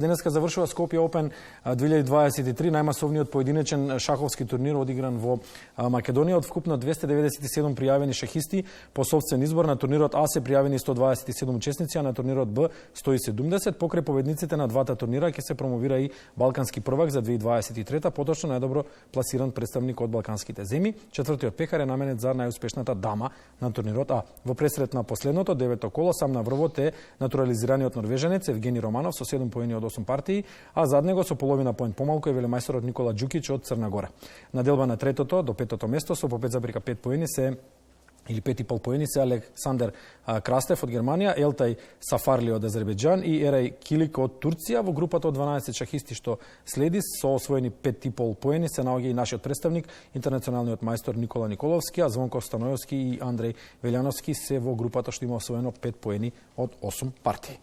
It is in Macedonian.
Денеска завршува Скопје Open 2023, најмасовниот поединечен шаховски турнир одигран во Македонија. Од вкупно 297 пријавени шахисти по собствен избор на турнирот А се пријавени 127 учесници, а на турнирот Б 170. Покрај победниците на двата турнира ќе се промовира и Балкански првак за 2023, поточно најдобро пласиран представник од балканските земји. Четвртиот пекар е наменет за најуспешната дама на турнирот А. Во пресрет на последното, девето коло, сам на врвот е натурализираниот норвежанец Евгени Романов со 7 поени од 8 партии, а зад него со половина поен помалку е велемајсторот Никола Џукиќ од Црна Гора. На делба на третото до петото место со по 5,5 поени се или 5,5 поени се Александер Крастев од Германија, Елтај Сафарли од Азербејџан и Ерај Килик од Турција. Во групата од 12 шахисти што следи со освоени 5,5 поени се наоѓа и нашиот представник, интернационалниот мајстор Никола Николовски, а Звонко Станојовски и Андреј Велјановски се во групата што има освоено 5 поени од 8 партии.